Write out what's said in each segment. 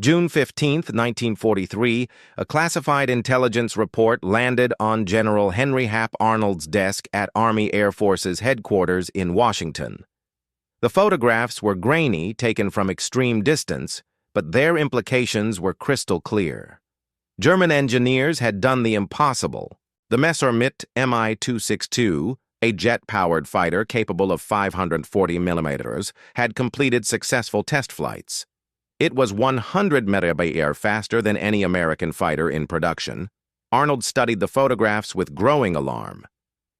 June 15, 1943, a classified intelligence report landed on General Henry Hap Arnold's desk at Army Air Force's headquarters in Washington. The photographs were grainy, taken from extreme distance, but their implications were crystal clear. German engineers had done the impossible. The Messerschmitt Mi-262, a jet-powered fighter capable of 540 millimeters, had completed successful test flights. It was 100 mph faster than any American fighter in production. Arnold studied the photographs with growing alarm.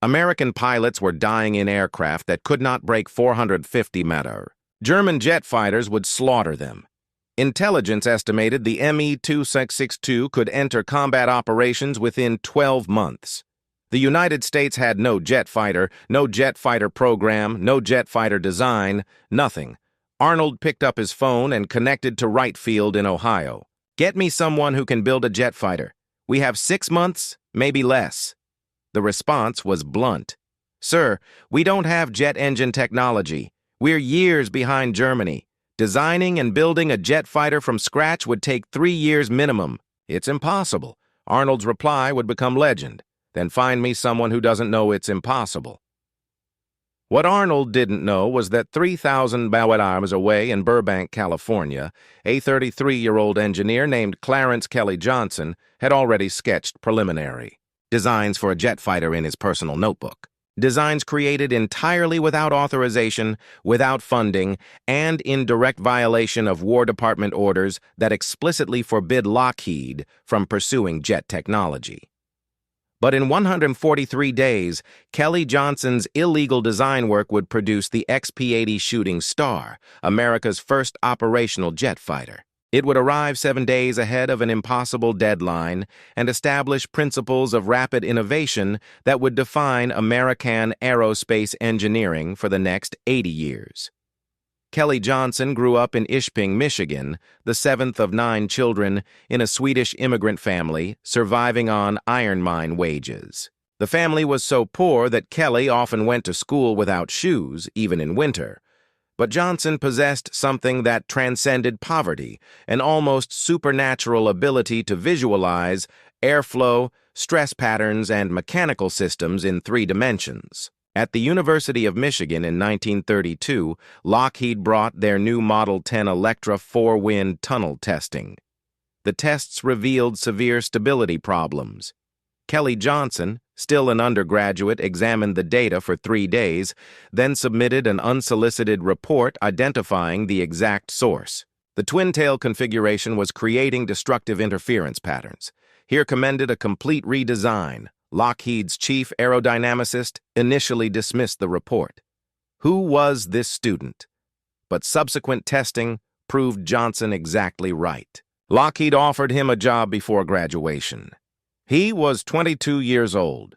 American pilots were dying in aircraft that could not break 450 mph. German jet fighters would slaughter them. Intelligence estimated the Mi-262 could enter combat operations within 12 months. The United States had no jet fighter program, no jet fighter design, nothing. Arnold picked up his phone and connected to Wright Field in Ohio. "Get me someone who can build a jet fighter. We have 6 months, maybe less." The response was blunt. "Sir, we don't have jet engine technology. We're years behind Germany. Designing and building a jet fighter from scratch would take 3 years minimum. It's impossible." Arnold's reply would become legend. "Then find me someone who doesn't know it's impossible." What Arnold didn't know was that 3,000 miles away in Burbank, California, a 33-year-old engineer named Clarence Kelly Johnson had already sketched preliminary designs for a jet fighter in his personal notebook. Designs created entirely without authorization, without funding, and in direct violation of War Department orders that explicitly forbid Lockheed from pursuing jet technology. But in 143 days, Kelly Johnson's illegal design work would produce the XP-80 Shooting Star, America's first operational jet fighter. It would arrive 7 days ahead of an impossible deadline and establish principles of rapid innovation that would define American aerospace engineering for the next 80 years. Kelly Johnson grew up in Ishping, Michigan, the seventh of 9 children in a Swedish immigrant family surviving on iron mine wages. The family was so poor that Kelly often went to school without shoes, even in winter. But Johnson possessed something that transcended poverty, an almost supernatural ability to visualize airflow, stress patterns, and mechanical systems in 3 dimensions. At the University of Michigan in 1932, Lockheed brought their new Model 10 Electra 4-wind tunnel testing. The tests revealed severe stability problems. Kelly Johnson, still an undergraduate, examined the data for 3 days, then submitted an unsolicited report identifying the exact source. The twin-tail configuration was creating destructive interference patterns. Here commended a complete redesign. Lockheed's chief aerodynamicist initially dismissed the report. Who was this student? But subsequent testing proved Johnson exactly right. Lockheed offered him a job before graduation. He was 22 years old.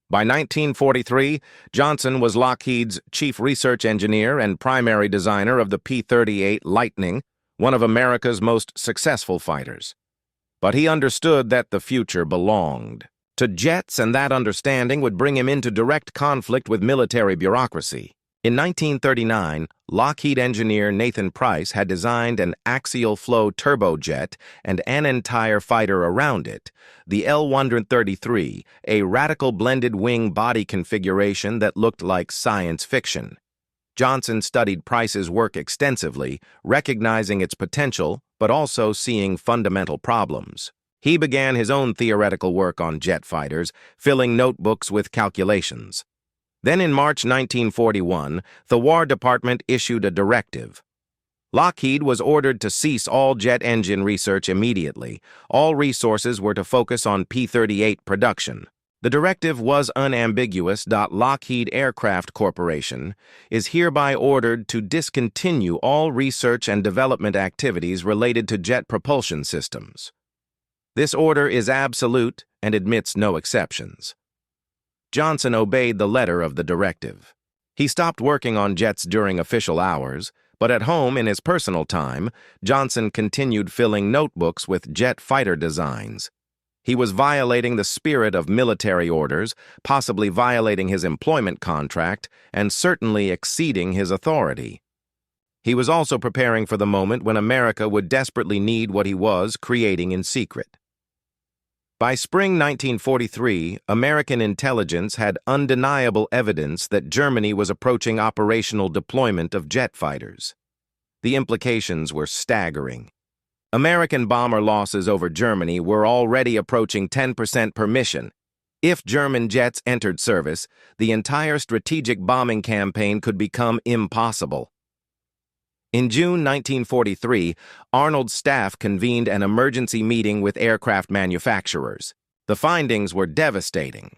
By 1943, Johnson was Lockheed's chief research engineer and primary designer of the P-38 Lightning, one of America's most successful fighters. But he understood that the future belonged to jets, and that understanding would bring him into direct conflict with military bureaucracy. In 1939, Lockheed engineer Nathan Price had designed an axial flow turbojet and an entire fighter around it, the L-133, a radical blended wing body configuration that looked like science fiction. Johnson studied Price's work extensively, recognizing its potential, but also seeing fundamental problems. He began his own theoretical work on jet fighters, filling notebooks with calculations. Then in March 1941, the War Department issued a directive. Lockheed was ordered to cease all jet engine research immediately. All resources were to focus on P-38 production. The directive was unambiguous. Lockheed Aircraft Corporation is hereby ordered to discontinue all research and development activities related to jet propulsion systems. This order is absolute and admits no exceptions. Johnson obeyed the letter of the directive. He stopped working on jets during official hours, but at home in his personal time, Johnson continued filling notebooks with jet fighter designs. He was violating the spirit of military orders, possibly violating his employment contract, and certainly exceeding his authority. He was also preparing for the moment when America would desperately need what he was creating in secret. By spring 1943, American intelligence had undeniable evidence that Germany was approaching operational deployment of jet fighters. The implications were staggering. American bomber losses over Germany were already approaching 10% per mission. If German jets entered service, the entire strategic bombing campaign could become impossible. In June 1943, Arnold's staff convened an emergency meeting with aircraft manufacturers. The findings were devastating.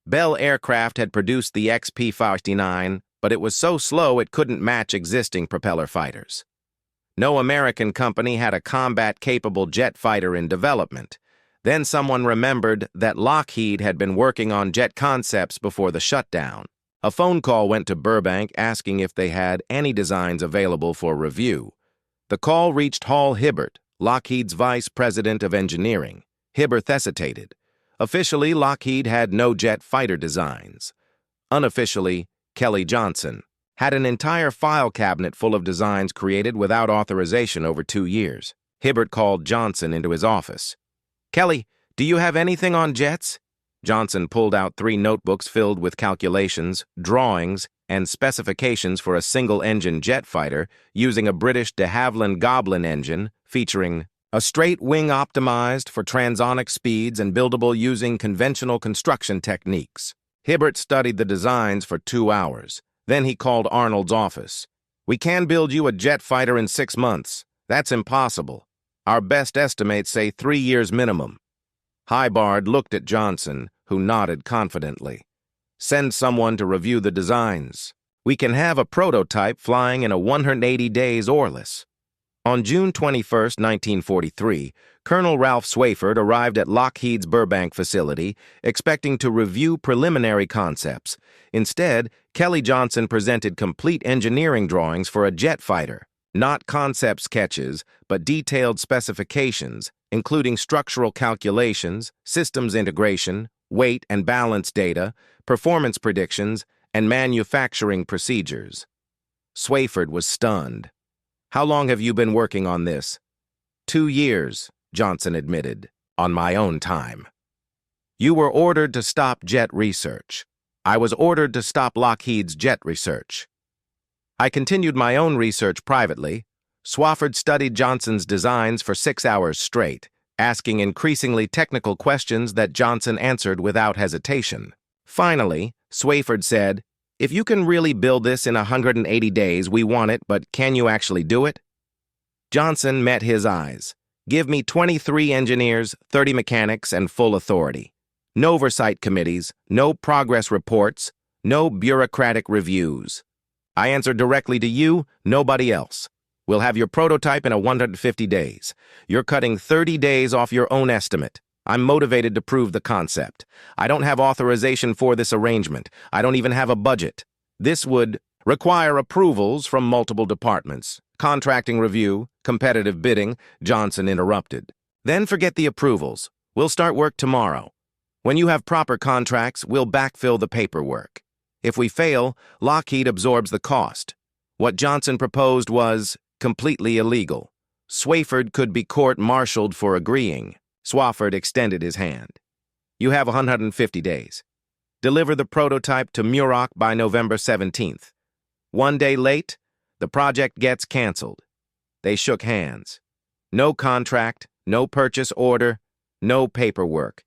Bell Aircraft had produced the XP-59, but it was so slow it couldn't match existing propeller fighters. No American company had a combat-capable jet fighter in development. Then someone remembered that Lockheed had been working on jet concepts before the shutdown. A phone call went to Burbank asking if they had any designs available for review. The call reached Hall Hibbert, Lockheed's vice president of engineering. Hibbert hesitated. Officially, Lockheed had no jet fighter designs. Unofficially, Kelly Johnson had an entire file cabinet full of designs created without authorization over 2 years. Hibbert called Johnson into his office. "Kelly, do you have anything on jets?" Johnson pulled out 3 notebooks filled with calculations, drawings, and specifications for a single-engine jet fighter using a British de Havilland Goblin engine featuring a straight wing optimized for transonic speeds and buildable using conventional construction techniques. Hibbert studied the designs for 2 hours. Then he called Arnold's office. "We can build you a jet fighter in 6 months. That's impossible. Our best estimates say 3 years minimum." Hibbard looked at Johnson, who nodded confidently. "Send someone to review the designs. We can have a prototype flying in a 180 days or less." On June 21, 1943, Colonel Ralph Swayford arrived at Lockheed's Burbank facility, expecting to review preliminary concepts. Instead, Kelly Johnson presented complete engineering drawings for a jet fighter. Not concept sketches, but detailed specifications, including structural calculations, systems integration, weight and balance data, performance predictions, and manufacturing procedures. Swayford was stunned. "How long have you been working on this?" 2 years, Johnson admitted, "on my own time." "You were ordered to stop jet research." "I was ordered to stop Lockheed's jet research." "I continued my own research privately." Swayford studied Johnson's designs for 6 hours straight, asking increasingly technical questions that Johnson answered without hesitation. Finally, Swayford said, "If you can really build this in 180 days, we want it, but can you actually do it?" Johnson met his eyes. "Give me 23 engineers, 30 mechanics, and full authority. No oversight committees, no progress reports, no bureaucratic reviews. I answer directly to you, nobody else. We'll have your prototype in 150 days. You're cutting 30 days off your own estimate. I'm motivated to prove the concept. I don't have authorization for this arrangement. I don't even have a budget. This would require approvals from multiple departments. Contracting review, competitive bidding," Johnson interrupted. "Then forget the approvals. We'll start work tomorrow. When you have proper contracts, we'll backfill the paperwork. If we fail, Lockheed absorbs the cost." What Johnson proposed was completely illegal. Swayford could be court-martialed for agreeing. Swayford extended his hand. "You have 150 days. Deliver the prototype to Muroc by November 17th. 1 day late, the project gets canceled." They shook hands. No contract, no purchase order, no paperwork.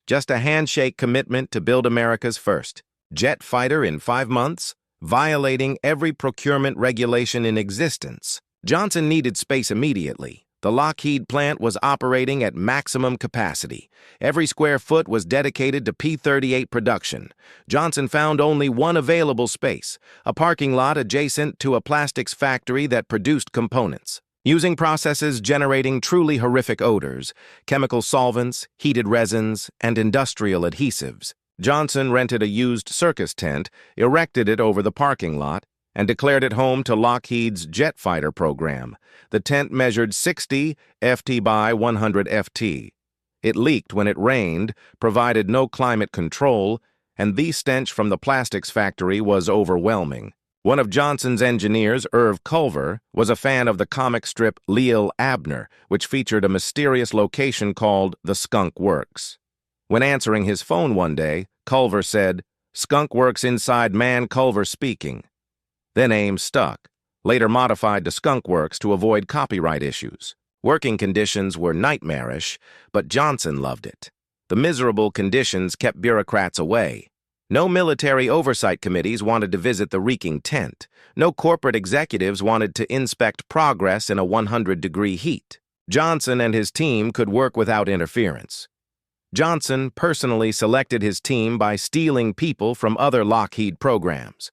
Just a handshake commitment to build America's first jet fighter in 5 months, violating every procurement regulation in existence. Johnson needed space immediately. The Lockheed plant was operating at maximum capacity. Every square foot was dedicated to P-38 production. Johnson found only one available space, a parking lot adjacent to a plastics factory that produced components. Using processes generating truly horrific odors, chemical solvents, heated resins, and industrial adhesives, Johnson rented a used circus tent, erected it over the parking lot, and declared it home to Lockheed's jet fighter program. The tent measured 60 ft by 100 ft. It leaked when it rained, provided no climate control, and the stench from the plastics factory was overwhelming. One of Johnson's engineers, Irv Culver, was a fan of the comic strip Leo Abner, which featured a mysterious location called the Skunk Works. When answering his phone one day, Culver said, "Skunk Works inside man Culver speaking." The name stuck, later modified to Skunk Works to avoid copyright issues. Working conditions were nightmarish, but Johnson loved it. The miserable conditions kept bureaucrats away. No military oversight committees wanted to visit the reeking tent. No corporate executives wanted to inspect progress in a 100-degree heat. Johnson and his team could work without interference. Johnson personally selected his team by stealing people from other Lockheed programs.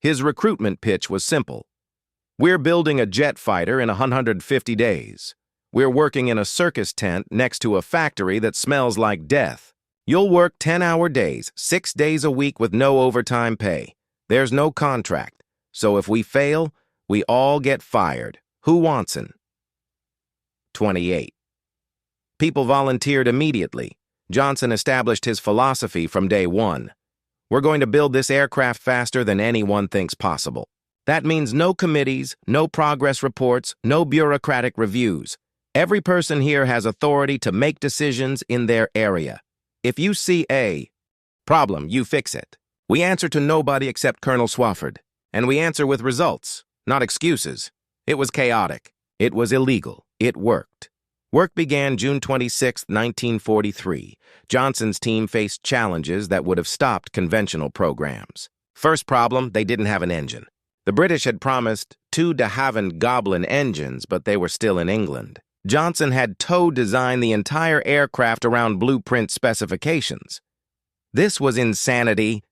His recruitment pitch was simple. "We're building a jet fighter in 150 days. We're working in a circus tent next to a factory that smells like death. You'll work 10-hour days, 6 days a week with no overtime pay. There's no contract. So if we fail, we all get fired. Who wants it?" 28. People volunteered immediately. Johnson established his philosophy from day one. "We're going to build this aircraft faster than anyone thinks possible. That means no committees, no progress reports, no bureaucratic reviews. Every person here has authority to make decisions in their area. If you see a problem, you fix it. We answer to nobody except Colonel Swafford, and we answer with results, not excuses. It was chaotic. It was illegal. It worked." Work began June 26, 1943. Johnson's team faced challenges that would have stopped conventional programs. First problem, they didn't have an engine. The British had promised 2 de Havilland Goblin engines, but they were still in England. Johnson had designed the entire aircraft around blueprint specifications. This was insanity.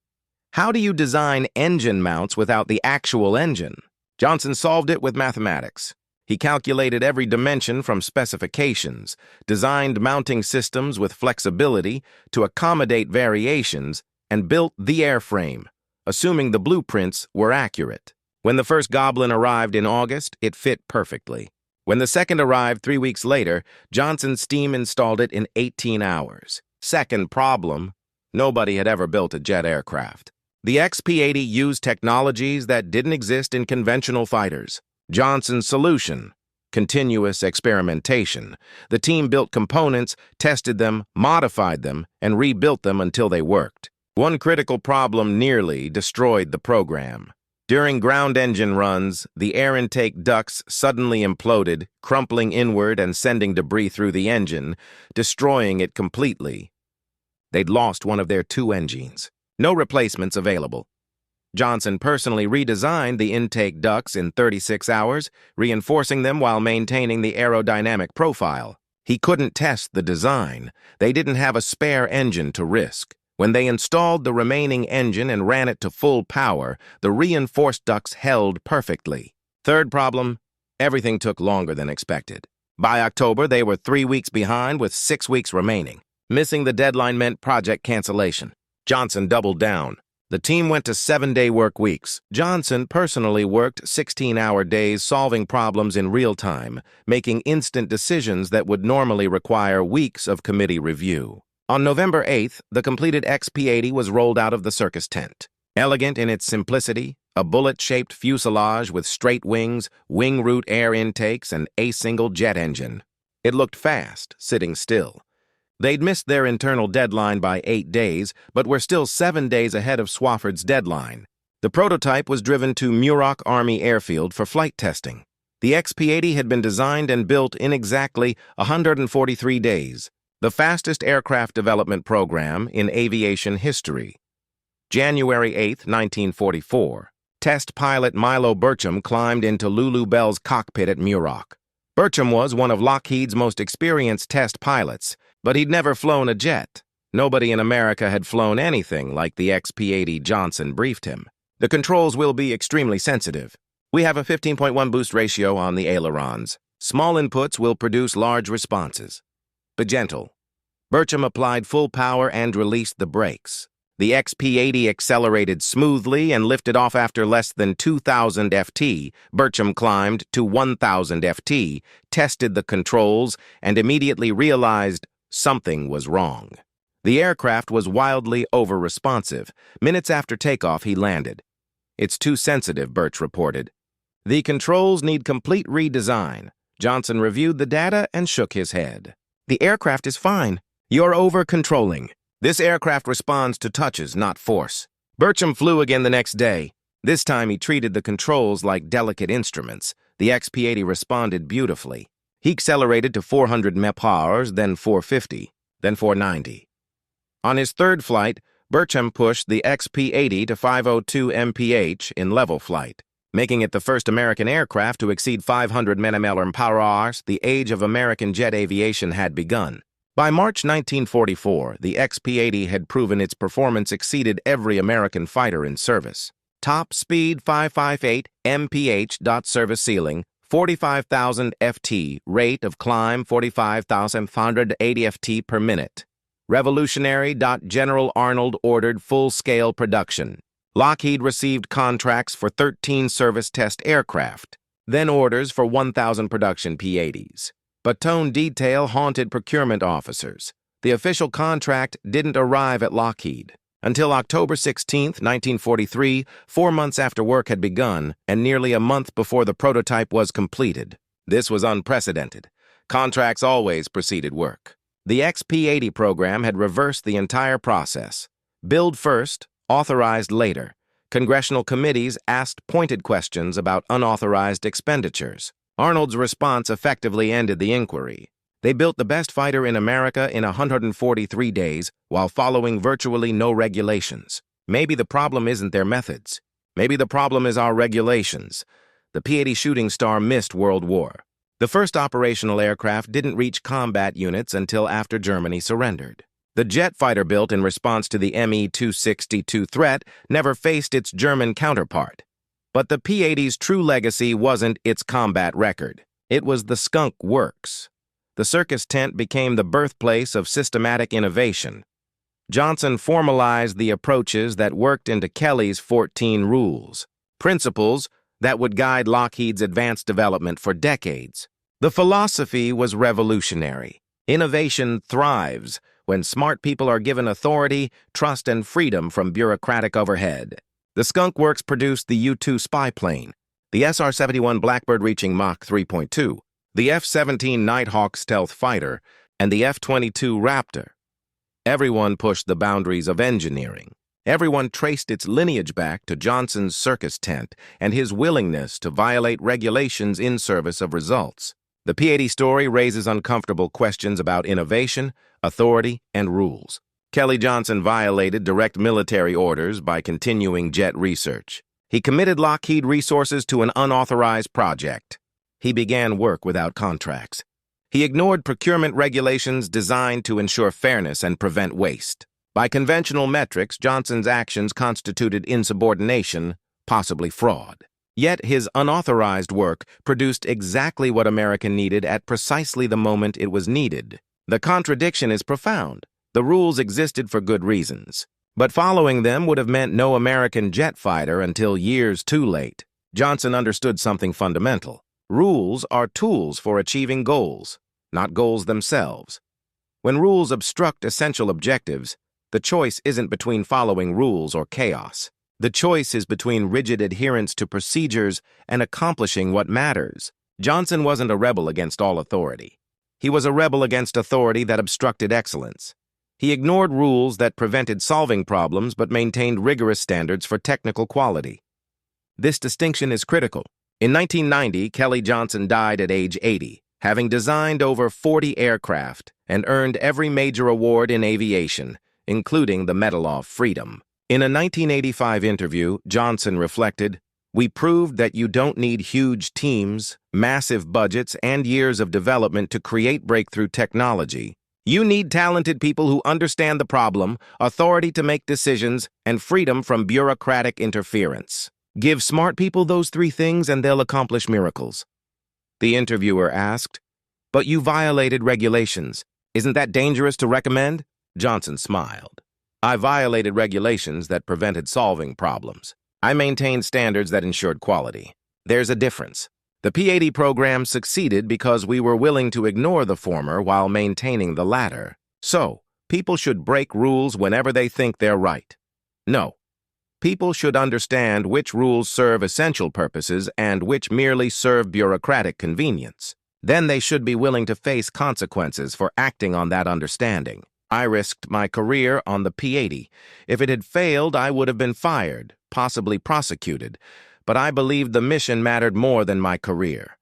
How do you design engine mounts without the actual engine? Johnson solved it with mathematics. He calculated every dimension from specifications, designed mounting systems with flexibility to accommodate variations, and built the airframe, assuming the blueprints were accurate. When the first Goblin arrived in August, it fit perfectly. When the second arrived 3 weeks later, Johnson's team installed it in 18 hours. Second problem, nobody had ever built a jet aircraft. The XP-80 used technologies that didn't exist in conventional fighters. Johnson's solution: continuous experimentation. The team built components, tested them, modified them, and rebuilt them until they worked. One critical problem nearly destroyed the program. During ground engine runs, the air intake ducts suddenly imploded, crumpling inward and sending debris through the engine, destroying it completely. They'd lost one of their 2 engines. No replacements available. Johnson personally redesigned the intake ducts in 36 hours, reinforcing them while maintaining the aerodynamic profile. He couldn't test the design. They didn't have a spare engine to risk. When they installed the remaining engine and ran it to full power, the reinforced ducts held perfectly. Third problem, everything took longer than expected. By October, they were 3 weeks behind with 6 weeks remaining. Missing the deadline meant project cancellation. Johnson doubled down. The team went to 7-day work weeks. Johnson personally worked 16-hour days solving problems in real time, making instant decisions that would normally require weeks of committee review. On November 8th, the completed XP-80 was rolled out of the circus tent. Elegant in its simplicity, a bullet-shaped fuselage with straight wings, wing root air intakes, and a single jet engine. It looked fast, sitting still. They'd missed their internal deadline by 8 days, but were still 7 days ahead of Swafford's deadline. The prototype was driven to Muroc Army Airfield for flight testing. The XP-80 had been designed and built in exactly 143 days. The fastest aircraft development program in aviation history. January 8, 1944. Test pilot Milo Burcham climbed into Lulu Bell's cockpit at Muroc. Burcham was one of Lockheed's most experienced test pilots, but he'd never flown a jet. Nobody in America had flown anything like the XP-80. Johnson briefed him. "The controls will be extremely sensitive. We have a 15.1 boost ratio on the ailerons. Small inputs will produce large responses. But gentle." Burcham applied full power and released the brakes. The XP-80 accelerated smoothly and lifted off after less than 2,000 FT. Burcham climbed to 1,000 FT, tested the controls, and immediately realized something was wrong. The aircraft was wildly over-responsive. Minutes after takeoff, he landed. It's too sensitive, Birch reported. The controls need complete redesign. Johnson reviewed the data and shook his head. The aircraft is fine. You're over-controlling. This aircraft responds to touches, not force. Bircham flew again the next day. This time he treated the controls like delicate instruments. The XP-80 responded beautifully. He accelerated to 400 mph, then 450, then 490. On his third flight, Bircham pushed the XP-80 to 502 mph in level flight, making it the first American aircraft to exceed 500 mph. The age of American jet aviation had begun. By March 1944, the XP-80 had proven its performance exceeded every American fighter in service. Top speed 558 mph. Service ceiling 45,000 ft. Rate of climb 45,580 ft per minute. Revolutionary. General Arnold ordered full-scale production. Lockheed received contracts for 13 service test aircraft, then orders for 1,000 production P-80s. But tone detail haunted procurement officers. The official contract didn't arrive at Lockheed until October 16, 1943, 4 months after work had begun and nearly a month before the prototype was completed. This was unprecedented. Contracts always preceded work. The XP-80 program had reversed the entire process. Build first, authorized later. Congressional committees asked pointed questions about unauthorized expenditures. Arnold's response effectively ended the inquiry. They built the best fighter in America in 143 days while following virtually no regulations. Maybe the problem isn't their methods. Maybe the problem is our regulations. The P-80 Shooting Star missed World War. The first operational aircraft didn't reach combat units until after Germany surrendered. The jet fighter built in response to the Me-262 threat never faced its German counterpart. But the P-80's true legacy wasn't its combat record. It was the Skunk Works. The circus tent became the birthplace of systematic innovation. Johnson formalized the approaches that worked into Kelly's 14 rules, principles that would guide Lockheed's advanced development for decades. The philosophy was revolutionary. Innovation thrives when smart people are given authority, trust, and freedom from bureaucratic overhead. The Skunk Works produced the U-2 spy plane, the SR-71 Blackbird reaching Mach 3.2, the F-17 Nighthawk stealth fighter, and the F-22 Raptor. Everyone pushed the boundaries of engineering. Everyone traced its lineage back to Johnson's circus tent and his willingness to violate regulations in service of results. The P-80 story raises uncomfortable questions about innovation, authority, and rules. Kelly Johnson violated direct military orders by continuing jet research. He committed Lockheed resources to an unauthorized project. He began work without contracts. He ignored procurement regulations designed to ensure fairness and prevent waste. By conventional metrics, Johnson's actions constituted insubordination, possibly fraud. Yet his unauthorized work produced exactly what America needed at precisely the moment it was needed. The contradiction is profound. The rules existed for good reasons, but following them would have meant no American jet fighter until years too late. Johnson understood something fundamental. Rules are tools for achieving goals, not goals themselves. When rules obstruct essential objectives, the choice isn't between following rules or chaos. The choice is between rigid adherence to procedures and accomplishing what matters. Johnson wasn't a rebel against all authority. He was a rebel against authority that obstructed excellence. He ignored rules that prevented solving problems but maintained rigorous standards for technical quality. This distinction is critical. In 1990, Kelly Johnson died at age 80, having designed over 40 aircraft and earned every major award in aviation, including the Medal of Freedom. In a 1985 interview, Johnson reflected, "We proved that you don't need huge teams, massive budgets, and years of development to create breakthrough technology. You need talented people who understand the problem, authority to make decisions, and freedom from bureaucratic interference. Give smart people those three things and they'll accomplish miracles." The interviewer asked, "But you violated regulations. Isn't that dangerous to recommend?" Johnson smiled. "I violated regulations that prevented solving problems. I maintained standards that ensured quality. There's a difference. The P-80 program succeeded because we were willing to ignore the former while maintaining the latter. So, people should break rules whenever they think they're right. No, People should understand which rules serve essential purposes and which merely serve bureaucratic convenience. Then they should be willing to face consequences for acting on that understanding. I risked my career on the P-80. If it had failed, I would have been fired, possibly prosecuted. But I believed the mission mattered more than my career.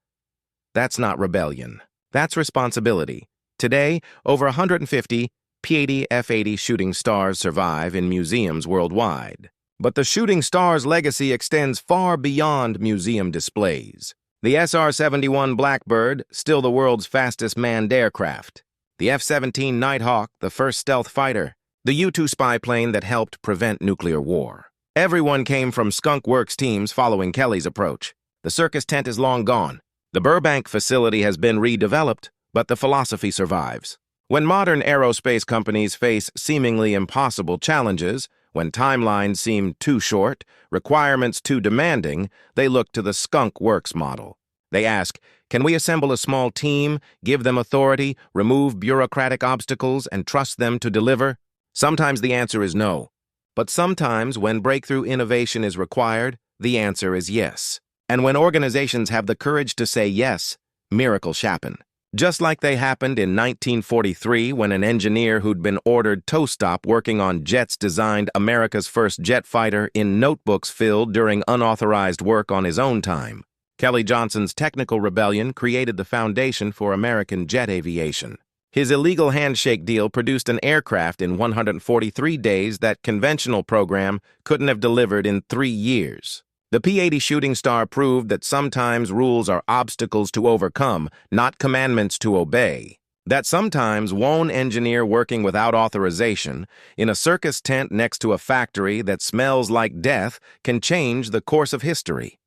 That's not rebellion. That's responsibility. Today, over 150 P-80 F-80 shooting stars survive in museums worldwide. But the shooting star's legacy extends far beyond museum displays. The SR-71 Blackbird, still the world's fastest manned aircraft. The F-17 Nighthawk, the first stealth fighter. The U-2 spy plane that helped prevent nuclear war. Everyone came from Skunk Works teams following Kelly's approach. The circus tent is long gone. The Burbank facility has been redeveloped, but the philosophy survives. When modern aerospace companies face seemingly impossible challenges, when timelines seem too short, requirements too demanding, they look to the Skunk Works model. They ask, can we assemble a small team, give them authority, remove bureaucratic obstacles, and trust them to deliver? Sometimes the answer is no. But sometimes, when breakthrough innovation is required, the answer is yes. And when organizations have the courage to say yes, miracles happen. Just like they happened in 1943 when an engineer who'd been ordered to stop working on jets designed America's first jet fighter in notebooks filled during unauthorized work on his own time. Kelly Johnson's technical rebellion created the foundation for American jet aviation. His illegal handshake deal produced an aircraft in 143 days that conventional program couldn't have delivered in 3 years. The P-80 shooting star proved that sometimes rules are obstacles to overcome, not commandments to obey. That sometimes one engineer working without authorization in a circus tent next to a factory that smells like death can change the course of history.